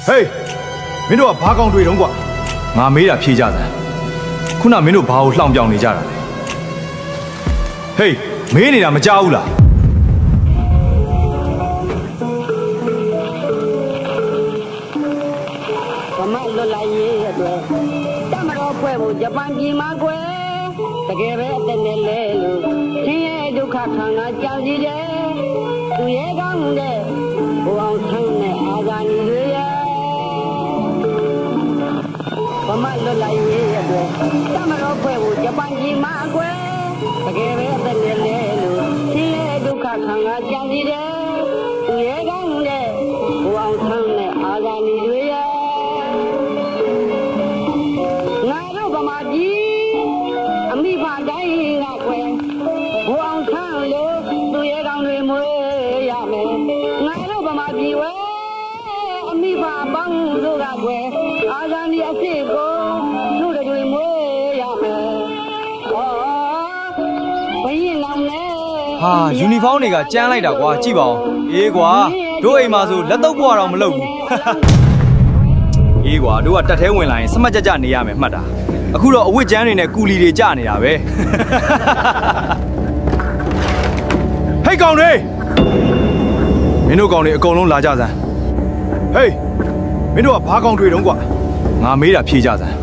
Hey, မင်းတို့ကဘာကောင်တွေတုံးကွာငါမေးတာဖြေကြစမ်းခုနမင်းတို့ဘာကိုလှောင်ပြောင်နေကြတာလဲ Hey မေးနေတာမကြောက်ဘူးလားဗမာလွတ်လိုက်ရေးအတွက်တမတော်ဖွဲ့ဖို့ဂျပန်ပြည်မှာကွယ်တကယ်ပဲအသက်နဲ့လဲလို့ဆင်းရဲဒုက္ခခံတာကြောက်စီတယ်သူရဲကောင်းတဲ့ဘုအောင်ဆန်းတဲ့အာဇာနည်တွေရဲ့ဗမာလွတ်လိုက်ရေးအတွက်တမတော်ဖွဲ့ဖို့ဂျပန်ပြည်မှာကွယ်တကယ်ပဲအသက်နဲ့လဲလို့ဆင်းရဲဒုက္ခခံတာကြောက်စီတယ်သူရဲကောင်းတဲ့ဘုအောင်ဆန်းတဲ့အာဇာနည်တွေရဲ့ဗမာပြည်အမိဖတိုင်းကကွယ်ဘုအောင်ဆန်းလို့သူရဲကောင်းတွေမွေးရမယ်ငါတို့ဗမာပြည်ဝဲအမိဖပေါင်းတို့ကကွယ်အာဇာနည်အစ်စ်ကိုသူတို့တွေမွေးရမယ်ဟောဘယင်းလောင်နဲ့ဟာယူနီဖောင်းတွေကကျန်းလိုက်တာကွာကြည့်ပါဦးအေးကွာတို့အိမ်မှာဆိုလက်တော့ပွားတော့မလုပ်ဘူးအေးကွာတို့ကတက်သေးဝင်လာရင်စမတ်ကြကြနေရမယ်မှတ်တာအခုတော့အဝတ်ကျန်းတွေနဲ့ကူလီတွေကြနေတာပဲဟေးကောင်တွေမင်းတို့ကောင်တွေအကုန်လုံးလာကြစမ်းဟေးမင်းတို့ကဘာကောင်တွေတုံးကွာငါမေးတာဖြေကြစမ်း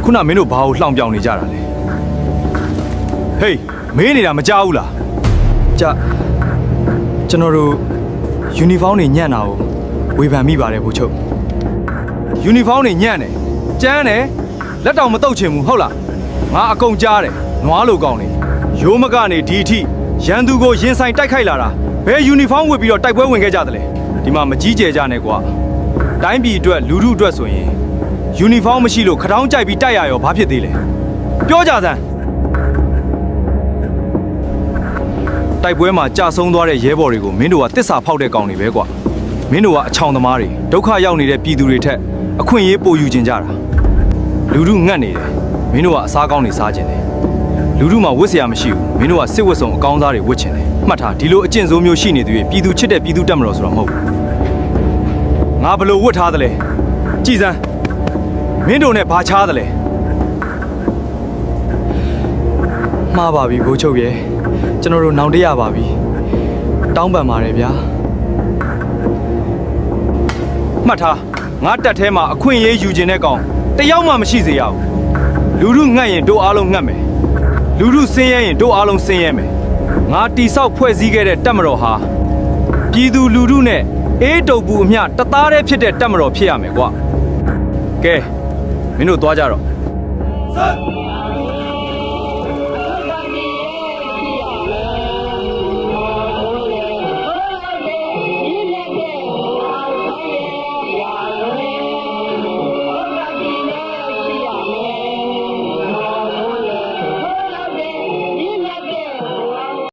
ခုနမင်းတို့ဘာကိုလှောင်ပြောင်နေကြတာလဲဟေးမေးနေတာမကြောက်ဘူးလားကျွန်တော်တို့ယူနီဖောင်းတွေညံ့တာကိုဝေဖန်မိပါတယ်ဘို့ချုပ်ယူနီဖောင်းတွေညံ့တယ်ကျန်းတယ်လက်တောင်မတုတ်ချင်ဘူးဟုတ်လားငါအကုန်ကြားတယ်နွားလိုကောင်းနေရိုးမကနေဒီအထိရန်သူကိုရင်ဆိုင်တိုက်ခိုက်လာတာဘယ်ယူနီဖောင်းဝတ်ပြီးတော့တိုက်ပွဲဝင်ခဲ့ကြတယ်လဲဒီမှာမကြီးကျယ်ကြနဲ့ကွာတိုင်းပြည်အတွက်လူထုအတွက်ဆိုရင်ယူနီဖောင်းမရှိလို့ခတောင်းကြိုက်ပြီးတိုက်ရရောဘာဖြစ်သေးလဲပြောကြစမ်းတိုက်ပွဲမှာကြာဆုံးသွားတဲ့ရဲဘော်တွေကိုမင်းတို့ကတစ္ဆာဖောက်တဲ့ကောင်တွေပဲကွာမင်းတို့ကအချောင်သမားတွေဒုက္ခရောက်နေတဲ့ပြည်သူတွေထက်အခွင့်အရေးပိုယူကျင်ကြတာလူထုငတ်နေတယ်မင်းတို့ကအစားကောင်းတွေစားကျင်တယ်လူထုမှာဝတ်စရာမရှိဘူးမင်းတို့ကစစ်ဝတ်စုံအကောင်းစားတွေဝတ်ချင်တယ်မှတ်ထားဒီလိုအကျင့်ဆိုးမျိုးရှိနေသေးပြည်သူချစ်တဲ့ပြည်သူတက်မတော်ဆိုတော့မဟုတ်ဘူးငါဘလို့ဝတ်ထားသလဲကြည်စမ်းမင်းတို့နဲ့ဘာချားသလဲမှားပါပြီဘိုးချုပ်ရဲ့ကျွန်တော်တို့နောင်တရပါပြီတောင်းပန်ပါတယ်ဗျာမှတ်ထားငါတက်ထဲမှာအခွင့်အရေးယူခြင်းတဲ့ကောင်တယောက်မှမရှိစေရဘူးလူထုငတ်ရင်တို့အားလုံးငတ်မယ်လူထုဆင်းရဲရင်တို့အားလုံးဆင်းရဲမယ်ငါတိဆောက်ဖွဲ့စည်းခဲ့တဲ့တပ်မတော်ဟာပြည်သူလူထုနဲ့အေးတုပ်ဘူးအမျှတသားတည်းဖြစ်တဲ့တပ်မတော်ဖြစ်ရမယ်ကွာကဲမင်းတို့သွားကြတော့